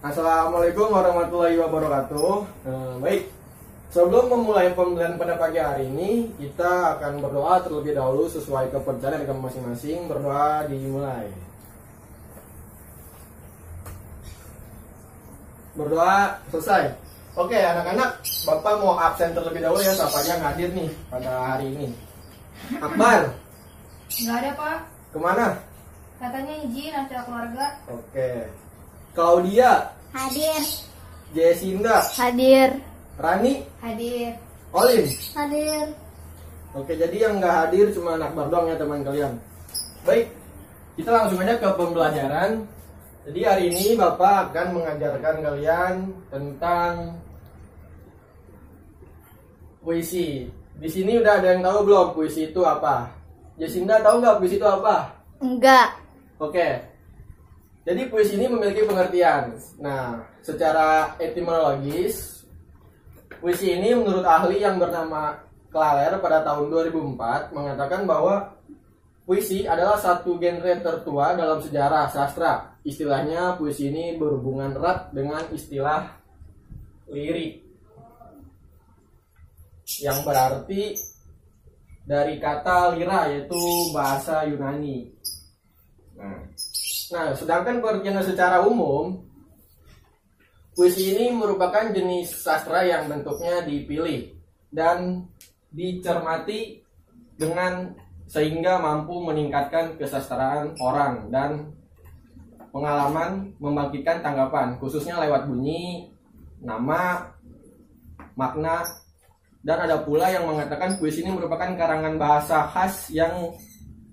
Assalamualaikum warahmatullahi wabarakatuh. Baik, sebelum memulai pembelajaran pada pagi hari ini, kita akan berdoa terlebih dahulu sesuai kepercayaan agama masing-masing. Berdoa dimulai. Berdoa selesai. Oke, anak-anak, Bapak mau absen terlebih dahulu ya, siapa yang hadir nih pada hari ini. Akbar. Nggak ada, Pak. Kemana? Katanya izin acara keluarga. Oke. Claudia. Hadir. Jesinda. Hadir. Rani. Hadir. Olin. Hadir. Oke, jadi yang nggak hadir cuma Akbar doang ya teman kalian. Baik, kita langsung aja ke pembelajaran. Jadi hari ini Bapak akan mengajarkan kalian tentang puisi. Di sini udah ada yang tahu belum puisi itu apa? Jesinda tahu nggak puisi itu apa? Enggak. Oke. Jadi puisi ini memiliki pengertian. Nah, secara etimologis, puisi ini menurut ahli yang bernama Claler pada tahun 2004 mengatakan bahwa puisi adalah satu genre tertua dalam sejarah sastra. Istilahnya puisi ini berhubungan erat dengan istilah lirik, yang berarti dari kata lira, yaitu bahasa Yunani. Nah, sedangkan pengertian secara umum, puisi ini merupakan jenis sastra yang bentuknya dipilih dan dicermati dengan sehingga mampu meningkatkan kesastraan orang dan pengalaman membangkitkan tanggapan, khususnya lewat bunyi, nama, makna, dan ada pula yang mengatakan puisi ini merupakan karangan bahasa khas yang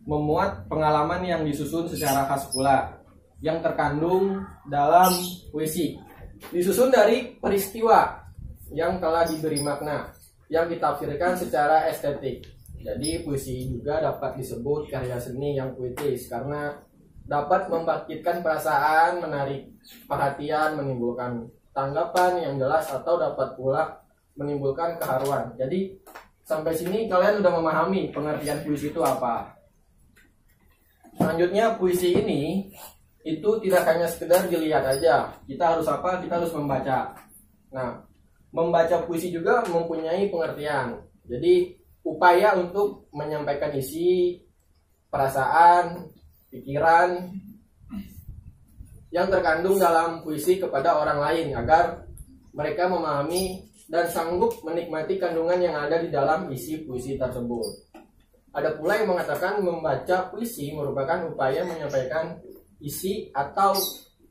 memuat pengalaman yang disusun secara khas pula, yang terkandung dalam puisi. Disusun dari peristiwa yang telah diberi makna, yang ditafsirkan secara estetik. Jadi puisi juga dapat disebut karya seni yang puitis karena dapat membangkitkan perasaan, menarik perhatian, menimbulkan tanggapan yang jelas, atau dapat pula menimbulkan keharuan. Jadi sampai sini kalian udah memahami pengertian puisi itu apa. Selanjutnya, puisi ini itu tidak hanya sekedar dilihat aja. Kita harus apa? Kita harus membaca. Nah, membaca puisi juga mempunyai pengertian. Jadi upaya untuk menyampaikan isi, perasaan, pikiran yang terkandung dalam puisi kepada orang lain agar mereka memahami dan sanggup menikmati kandungan yang ada di dalam isi puisi tersebut. Ada pula yang mengatakan membaca puisi merupakan upaya menyampaikan isi atau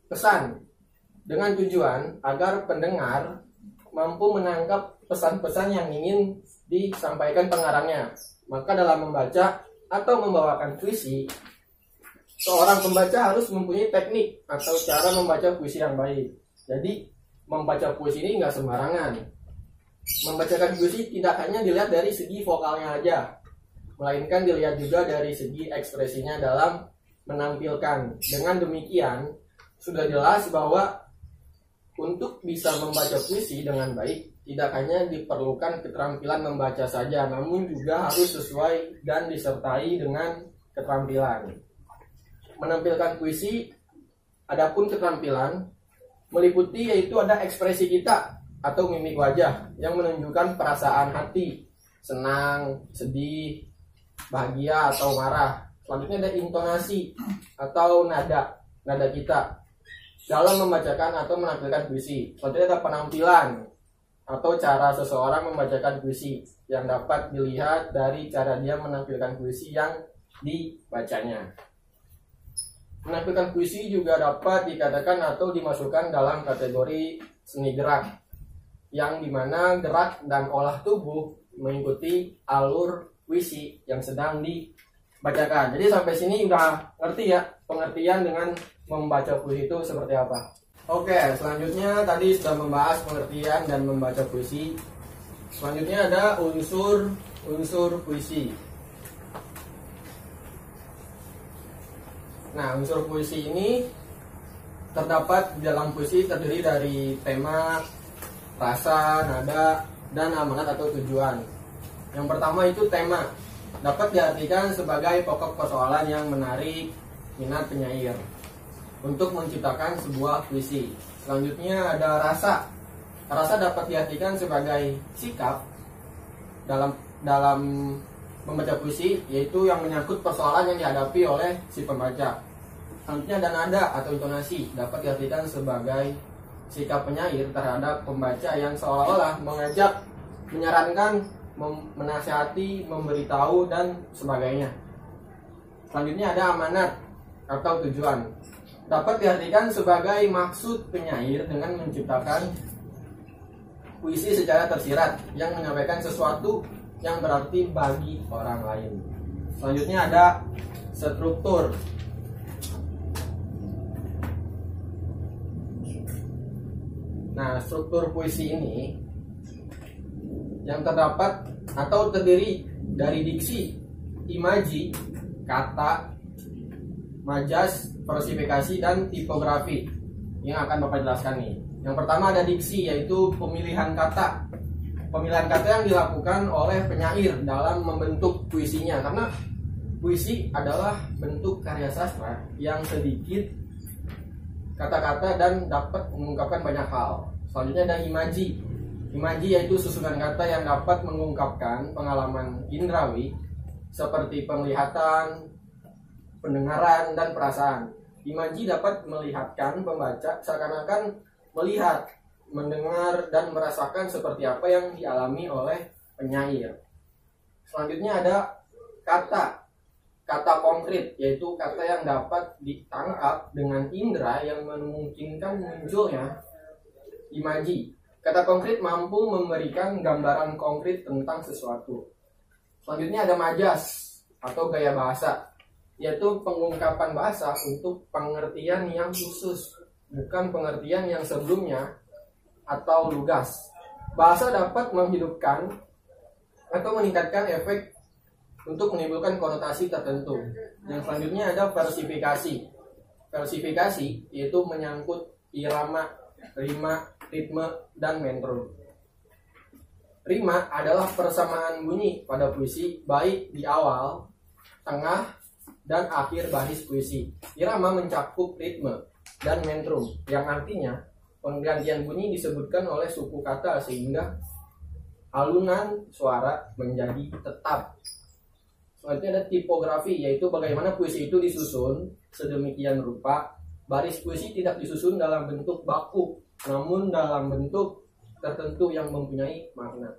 pesan dengan tujuan agar pendengar mampu menangkap pesan-pesan yang ingin disampaikan pengarangnya. Maka dalam membaca atau membawakan puisi, seorang pembaca harus mempunyai teknik atau cara membaca puisi yang baik. Jadi membaca puisi ini nggak sembarangan. Membacakan puisi tidak hanya dilihat dari segi vokalnya aja, melainkan dilihat juga dari segi ekspresinya dalam menampilkan. Dengan demikian, sudah jelas bahwa untuk bisa membaca puisi dengan baik, tidak hanya diperlukan keterampilan membaca saja, namun juga harus sesuai dan disertai dengan keterampilan. Menampilkan puisi, adapun keterampilan, meliputi yaitu ada ekspresi kita atau mimik wajah yang menunjukkan perasaan hati, senang, sedih, bahagia atau marah. Selanjutnya ada intonasi atau nada kita dalam membacakan atau menampilkan puisi. Selanjutnya ada penampilan atau cara seseorang membacakan puisi yang dapat dilihat dari cara dia menampilkan puisi yang dibacanya. Menampilkan puisi juga dapat dikatakan atau dimasukkan dalam kategori seni gerak, yang dimana gerak dan olah tubuh mengikuti alur puisi yang sedang dibacakan. Jadi sampai sini udah ngerti ya pengertian dengan membaca puisi itu seperti apa. Oke, selanjutnya tadi sudah membahas pengertian dan membaca puisi. Selanjutnya ada unsur puisi. Nah, unsur puisi ini terdapat di dalam puisi terdiri dari tema, rasa, nada, dan amanat atau tujuan. Yang pertama itu tema, dapat diartikan sebagai pokok persoalan yang menarik minat penyair untuk menciptakan sebuah puisi. Selanjutnya ada rasa. Rasa dapat diartikan sebagai sikap dalam membaca puisi, yaitu yang menyangkut persoalan yang dihadapi oleh si pembaca. Selanjutnya ada nada atau intonasi, dapat diartikan sebagai sikap penyair terhadap pembaca yang seolah-olah mengajak, menyarankan, menasihati, memberitahu, dan sebagainya. Selanjutnya ada amanat atau tujuan, dapat diartikan sebagai maksud penyair dengan menciptakan puisi secara tersirat yang menyampaikan sesuatu yang berarti bagi orang lain. Selanjutnya ada struktur. Nah, struktur puisi ini yang terdapat atau terdiri dari diksi, imaji, kata, majas, versifikasi, dan tipografi yang akan Bapak jelaskan nih. Yang pertama ada diksi, yaitu pemilihan kata. Pemilihan kata yang dilakukan oleh penyair dalam membentuk puisinya, karena puisi adalah bentuk karya sastra yang sedikit kata-kata dan dapat mengungkapkan banyak hal. Selanjutnya ada imaji. Imaji yaitu susunan kata yang dapat mengungkapkan pengalaman indrawi seperti penglihatan, pendengaran, dan perasaan. Imaji dapat melihatkan pembaca seakan-akan melihat, mendengar, dan merasakan seperti apa yang dialami oleh penyair. Selanjutnya ada kata. Kata konkret, yaitu kata yang dapat ditangkap dengan indera yang memungkinkan munculnya imaji. Kata konkret mampu memberikan gambaran konkret tentang sesuatu. Selanjutnya ada majas atau gaya bahasa, yaitu pengungkapan bahasa untuk pengertian yang khusus, bukan pengertian yang sebelumnya atau lugas. Bahasa dapat menghidupkan atau meningkatkan efek untuk menimbulkan konotasi tertentu. Yang selanjutnya ada versifikasi. Versifikasi yaitu menyangkut irama, rima, ritme, dan metrum. Rima adalah persamaan bunyi pada puisi, baik di awal, tengah, dan akhir baris puisi. Irama mencakup ritme dan metrum, yang artinya penggantian bunyi disebutkan oleh suku kata sehingga alunan suara menjadi tetap. Selanjutnya ada tipografi, yaitu bagaimana puisi itu disusun sedemikian rupa baris puisi tidak disusun dalam bentuk baku, namun dalam bentuk tertentu yang mempunyai makna.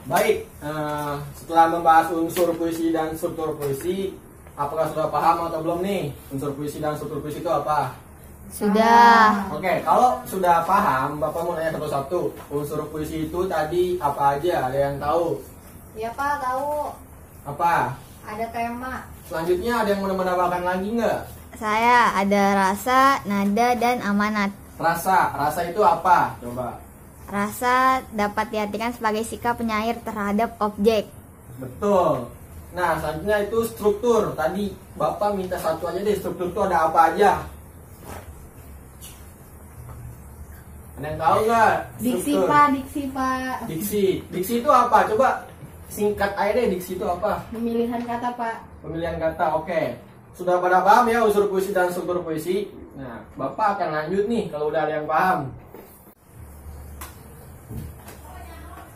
Baik, setelah membahas unsur puisi dan struktur puisi, apakah sudah paham atau belum nih unsur puisi dan struktur puisi itu apa? Sudah. Oke, kalau sudah paham, Bapak mau nanya satu-satu. Unsur puisi itu tadi apa aja? Ada yang tahu? Iya Pak, tahu. Apa? Ada tema. Selanjutnya ada yang mau menambahkan lagi nggak? Saya ada rasa, nada, dan amanat. Rasa itu apa? Coba. Rasa dapat diartikan sebagai sikap penyair terhadap objek. Betul. Nah, selanjutnya itu struktur. Tadi Bapak minta satu aja deh, struktur itu ada apa aja? Ada yang tahu nggak? Diksi Struktur. Pak, diksi Pak. Diksi itu apa? Coba singkat aja deh, diksi itu apa? Pemilihan kata Pak. Pemilihan kata, oke. Sudah pada paham ya unsur puisi dan struktur puisi? Nah, Bapak akan lanjut nih kalau udah ada yang paham.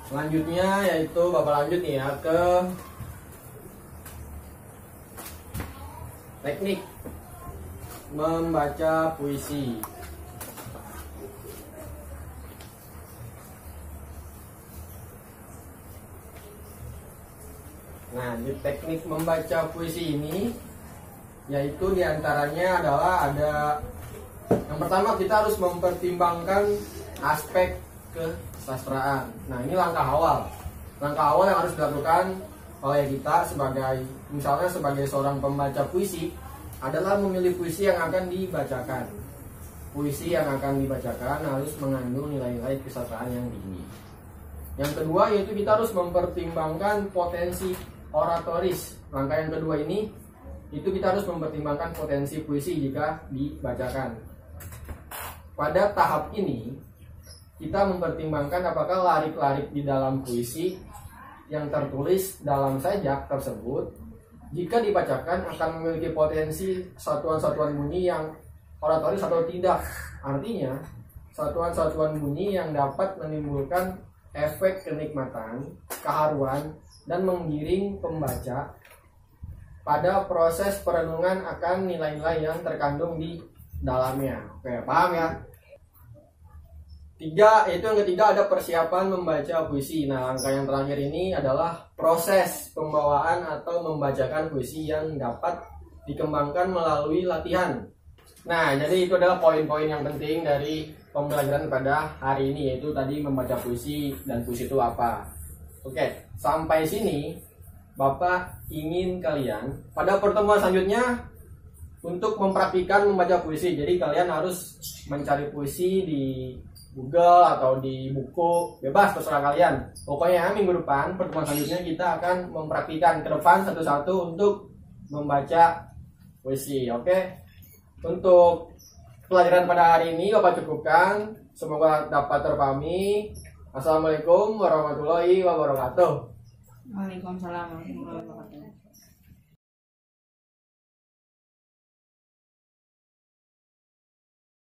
Selanjutnya yaitu Bapak lanjut nih ya ke teknik membaca puisi. Nah, di teknik membaca puisi ini, yaitu diantaranya adalah ada yang pertama kita harus mempertimbangkan aspek kesastraan. Nah, ini langkah awal. Langkah awal yang harus dilakukan oleh kita sebagai, misalnya sebagai seorang pembaca puisi, adalah memilih puisi yang akan dibacakan. Puisi yang akan dibacakan harus mengandung nilai-nilai kesastraan yang tinggi. Yang kedua yaitu kita harus mempertimbangkan potensi oratoris. Langkah yang kedua ini itu kita harus mempertimbangkan potensi puisi jika dibacakan. Pada tahap ini kita mempertimbangkan apakah larik-larik di dalam puisi yang tertulis dalam sajak tersebut jika dibacakan akan memiliki potensi satuan-satuan bunyi yang oratoris atau tidak. Artinya, satuan-satuan bunyi yang dapat menimbulkan efek kenikmatan, keharuan, dan menggiring pembaca pada proses perenungan akan nilai-nilai yang terkandung di dalamnya. Oke, paham ya? Yang ketiga ada persiapan membaca puisi. Nah, langkah yang terakhir ini adalah proses pembawaan atau membacakan puisi yang dapat dikembangkan melalui latihan. Nah, jadi itu adalah poin-poin yang penting dari pembelajaran pada hari ini, yaitu tadi membaca puisi dan puisi itu apa. Oke, sampai sini Bapak ingin kalian pada pertemuan selanjutnya untuk mempraktikkan membaca puisi. Jadi kalian harus mencari puisi di Google atau di buku, bebas terserah kalian. Pokoknya minggu depan pertemuan selanjutnya kita akan mempraktikkan ke depan satu-satu untuk membaca puisi. Oke. Untuk pelajaran pada hari ini Bapak cukupkan. Semoga dapat terpahami. Assalamualaikum warahmatullahi wabarakatuh. Waalaikumsalam warahmatullahi wabarakatuh.